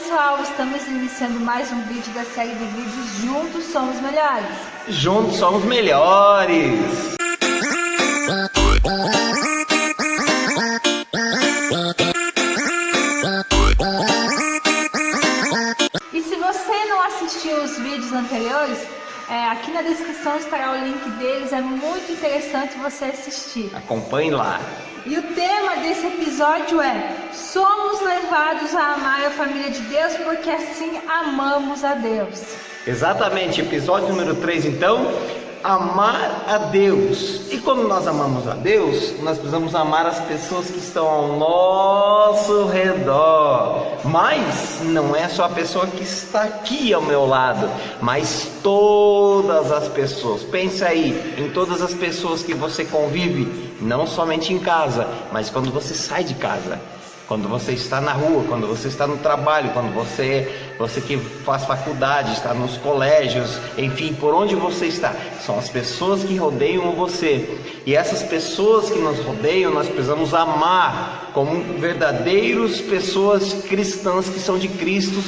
pessoal, estamos iniciando mais um vídeo da série de vídeos Juntos Somos Melhores. Juntos somos melhores! E se você não assistiu os vídeos anteriores, aqui na descrição estará o link deles, é muito interessante você assistir. Acompanhe lá! E o tema desse episódio é: somos levados a amar a família de Deus porque assim amamos a Deus. Exatamente, episódio número 3 então, amar a Deus. E quando nós amamos a Deus, nós precisamos amar as pessoas que estão ao nosso redor. Mas não é só a pessoa que está aqui ao meu lado, mas todas as pessoas. Pense aí em todas as pessoas que você convive, não somente em casa, mas quando você sai de casa. Quando você está na rua, quando você está no trabalho, quando você que faz faculdade, está nos colégios, enfim, por onde você está, são as pessoas que rodeiam você. E essas pessoas que nos rodeiam, nós precisamos amar como verdadeiras pessoas cristãs que são de Cristo,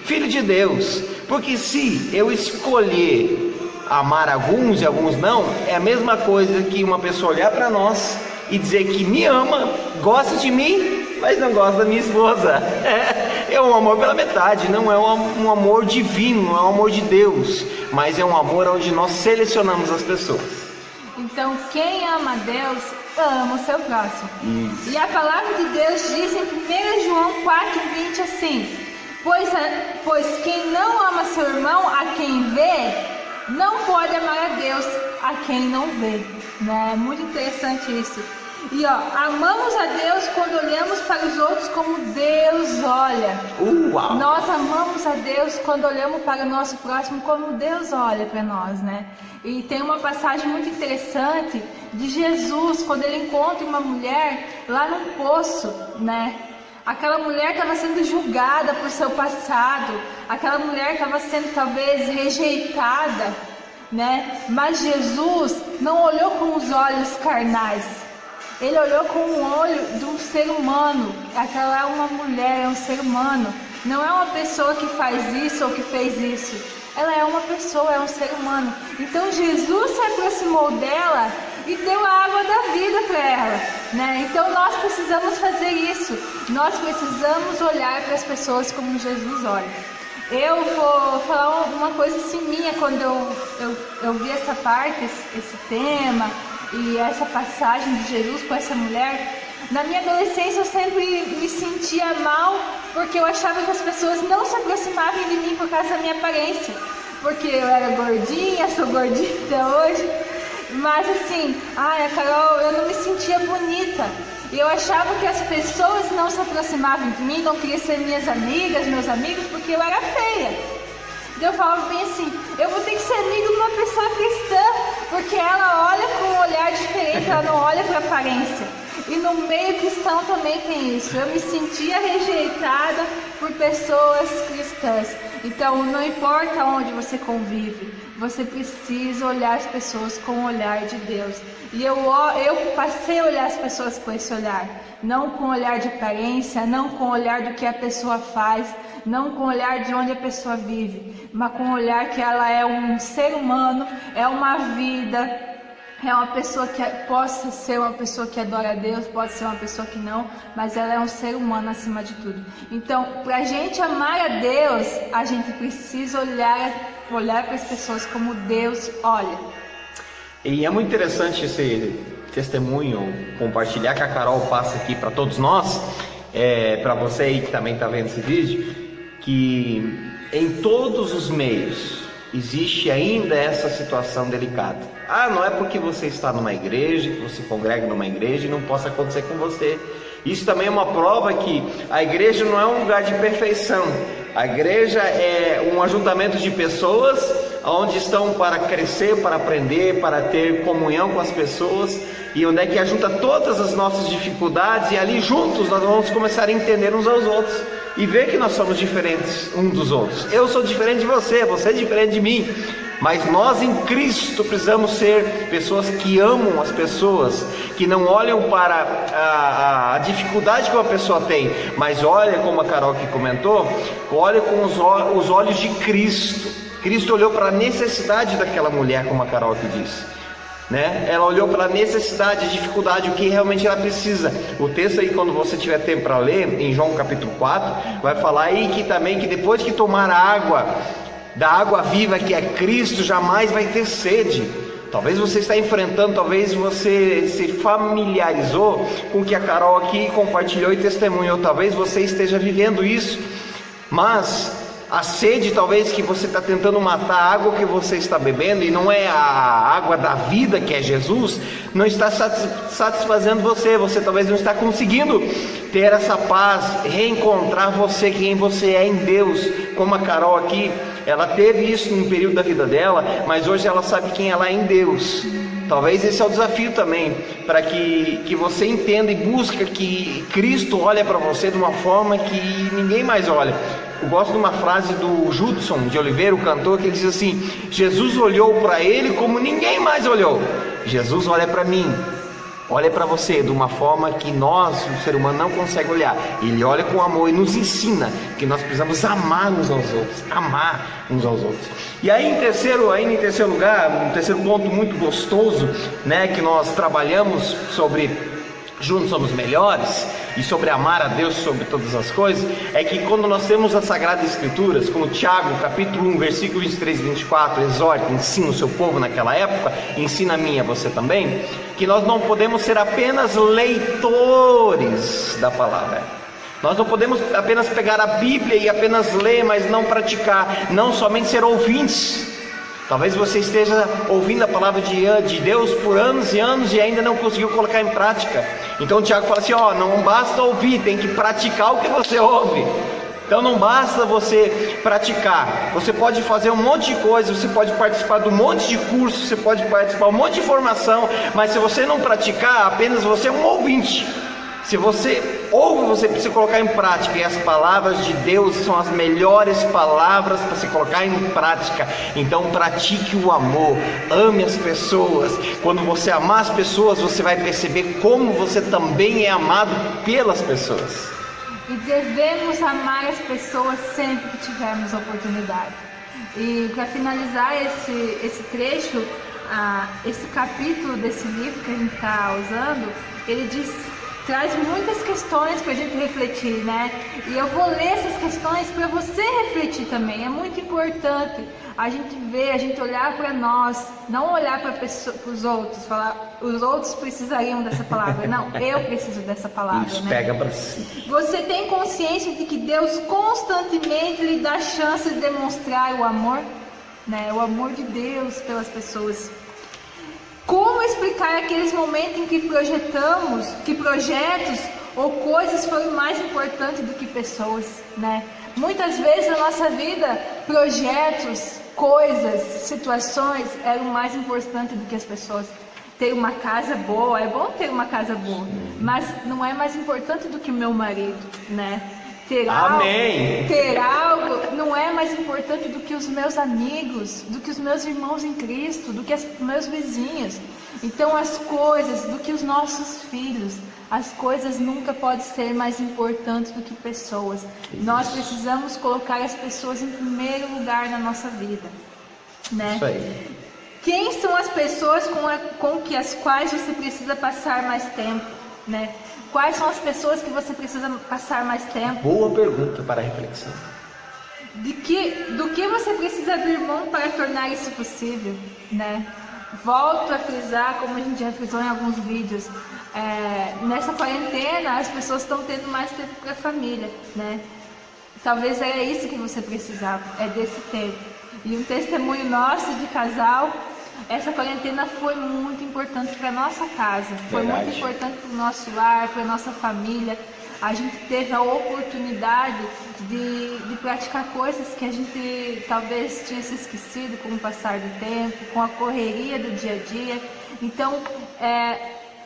Filho de Deus. Porque se eu escolher amar alguns e alguns não, é a mesma coisa que uma pessoa olhar para nós e dizer que me ama, gosta de mim, mas não gosta da minha esposa. É um amor pela metade, não é um amor divino, não é um amor de Deus, mas é um amor onde nós selecionamos as pessoas. Então quem ama a Deus, ama o seu próximo. Isso. E a palavra de Deus diz em 1 João 4,20 assim: pois quem não ama seu irmão a quem vê, não pode amar a Deus a quem não vê. É muito interessante isso. E amamos a Deus quando olhamos para os outros como Deus olha. Uau. Nós amamos a Deus quando olhamos para o nosso próximo como Deus olha para nós, né? E tem uma passagem muito interessante de Jesus, quando ele encontra uma mulher lá num poço, né? Aquela mulher estava sendo julgada por seu passado, aquela mulher estava sendo talvez rejeitada, né? Mas Jesus não olhou com os olhos carnais, ele olhou com o olho de um ser humano. Aquela é uma mulher, é um ser humano, não é uma pessoa que faz isso ou que fez isso, ela é uma pessoa, é um ser humano. Então Jesus se aproximou dela e deu a água da vida para ela, né? Então nós precisamos fazer isso, nós precisamos olhar para as pessoas como Jesus olha. Eu vou falar uma coisa assim minha, quando eu vi essa parte, esse tema e essa passagem de Jesus com essa mulher. Na minha adolescência eu sempre me sentia mal, porque eu achava que as pessoas não se aproximavam de mim por causa da minha aparência, porque eu era gordinha, sou gordinha até hoje, mas assim, a Carol, eu não me sentia bonita. Eu achava que as pessoas não se aproximavam de mim, não queriam ser minhas amigas, meus amigos, porque eu era feia. Eu falava bem assim: eu vou ter que ser amigo de uma pessoa cristã, porque ela olha com um olhar diferente, ela não olha para aparência. E no meio cristão também tem isso. Eu me sentia rejeitada por pessoas cristãs. Então não importa onde você convive, você precisa olhar as pessoas com o olhar de Deus. E eu passei a olhar as pessoas com esse olhar, não com o olhar de aparência, não com o olhar do que a pessoa faz, não com o olhar de onde a pessoa vive, mas com o olhar que ela é um ser humano, é uma vida, é uma pessoa que possa ser uma pessoa que adora a Deus, pode ser uma pessoa que não, mas ela é um ser humano acima de tudo. Então, para a gente amar a Deus, a gente precisa olhar para as pessoas como Deus olha. E é muito interessante esse testemunho, compartilhar que a Carol passa aqui para todos nós, para você aí que também está vendo esse vídeo, que em todos os meios existe ainda essa situação delicada. Não é porque você está numa igreja, que você congrega numa igreja e não possa acontecer com você. Isso também é uma prova que a igreja não é um lugar de perfeição. A igreja é um ajuntamento de pessoas onde estão para crescer, para aprender, para ter comunhão com as pessoas, e onde é que ajunta todas as nossas dificuldades, e ali juntos nós vamos começar a entender uns aos outros e ver que nós somos diferentes uns dos outros. Eu sou diferente de você, você é diferente de mim, Mas nós em Cristo precisamos ser pessoas que amam as pessoas, que não olham para a dificuldade que uma pessoa tem, mas olha, como a Carol aqui comentou, olha com os olhos de Cristo. Cristo olhou para a necessidade daquela mulher, como a Carol aqui disse, né? Ela olhou para a necessidade, a dificuldade, o que realmente ela precisa. O texto aí, quando você tiver tempo para ler, em João capítulo 4, vai falar aí que também que depois que tomar a água, da água viva que é Cristo, jamais vai ter sede. Talvez você está enfrentando, talvez você se familiarizou com o que a Carol aqui compartilhou e testemunhou, talvez você esteja vivendo isso, mas a sede talvez que você está tentando matar, a água que você está bebendo, e não é a água da vida que é Jesus, não está satisfazendo você talvez não está conseguindo ter essa paz, reencontrar você, quem você é em Deus, como a Carol aqui, ela teve isso num período da vida dela, mas hoje ela sabe quem ela é em Deus. Talvez esse é o desafio também, para que você entenda e busque que Cristo olha para você de uma forma que ninguém mais olha. Eu gosto de uma frase do Judson de Oliveira, o cantor, que ele diz assim: Jesus olhou para ele como ninguém mais olhou. Jesus olha para mim, olha para você de uma forma que nós, o ser humano, não consegue olhar. Ele olha com amor e nos ensina que nós precisamos amar uns aos outros, amar uns aos outros. E aí, em terceiro lugar, um terceiro ponto muito gostoso, né, que nós trabalhamos sobre juntos somos melhores, e sobre amar a Deus sobre todas as coisas, é que quando nós temos as Sagradas Escrituras, como Tiago, capítulo 1, versículo 23 e 24, exorta, ensina o seu povo naquela época, ensina a mim e a você também, que nós não podemos ser apenas leitores da palavra. Nós não podemos apenas pegar a Bíblia e apenas ler, mas não praticar, não somente ser ouvintes. Talvez você esteja ouvindo a palavra de Deus por anos e anos e ainda não conseguiu colocar em prática. Então o Tiago fala assim, não basta ouvir, tem que praticar o que você ouve. Então não basta você praticar, você pode fazer um monte de coisa, você pode participar de um monte de curso, você pode participar de um monte de informação, mas se você não praticar, apenas você é um ouvinte. Se você ouve, você precisa colocar em prática, e as palavras de Deus são as melhores palavras para se colocar em prática. Então pratique o amor, ame as pessoas. Quando você amar as pessoas, você vai perceber como você também é amado pelas pessoas. E devemos amar as pessoas sempre que tivermos oportunidade. E para finalizar esse trecho, esse capítulo desse livro que a gente está usando, ele traz muitas questões para a gente refletir, né? E eu vou ler essas questões para você refletir também. É muito importante a gente ver, a gente olhar para nós, não olhar para os outros, falar, os outros precisariam dessa palavra. Não, eu preciso dessa palavra. Isso, né? pega para si. Você tem consciência de que Deus constantemente lhe dá chance de demonstrar o amor, né? O amor de Deus pelas pessoas. Como explicar aqueles momentos em que projetos ou coisas foram mais importantes do que pessoas, né? Muitas vezes na nossa vida, projetos, coisas, situações eram mais importantes do que as pessoas. Ter uma casa boa, é bom ter uma casa boa, mas não é mais importante do que meu marido, né? Ter algo não é mais importante do que os meus amigos, do que os meus irmãos em Cristo, do que os meus vizinhos. Então as coisas, do que os nossos filhos, as coisas nunca podem ser mais importantes do que pessoas. Nós precisamos colocar as pessoas em primeiro lugar na nossa vida, né? Isso aí. Quem são as pessoas com as quais você precisa passar mais tempo, né? Quais são as pessoas que você precisa passar mais tempo? Boa pergunta para a reflexão. Do que você precisa abrir mão para tornar isso possível, né? Volto a frisar, como a gente já frisou em alguns vídeos, nessa quarentena as pessoas estão tendo mais tempo para a família, né? Talvez era isso que você precisava, desse tempo. E um testemunho nosso de casal, essa quarentena foi muito importante para nossa casa, foi muito importante para o nosso lar, para a nossa família. A gente teve a oportunidade de praticar coisas que a gente talvez tinha se esquecido com o passar do tempo, com a correria do dia a dia. Então,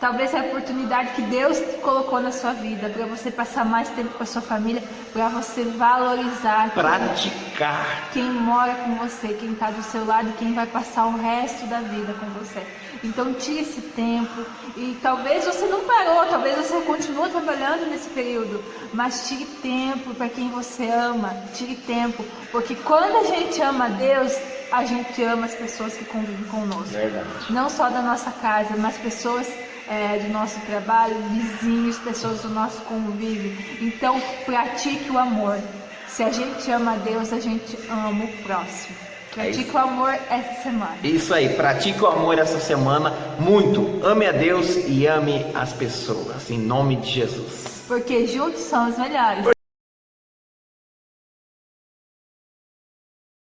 Talvez é a oportunidade que Deus colocou na sua vida para você passar mais tempo com a sua família, para você valorizar Praticar. quem mora com você, quem está do seu lado e quem vai passar o resto da vida com você. Então tire esse tempo e talvez você não parou, talvez você continue trabalhando nesse período, mas tire tempo para quem você ama, tire tempo, porque quando a gente ama a Deus, a gente ama as pessoas que convivem conosco. Verdade. Não só da nossa casa, mas pessoas do nosso trabalho, vizinhos, pessoas do nosso convívio. Então, pratique o amor. Se a gente ama a Deus, a gente ama o próximo. Pratique o amor essa semana. Isso aí, pratique o amor essa semana muito. Ame a Deus e ame as pessoas, em nome de Jesus. Porque juntos somos melhores.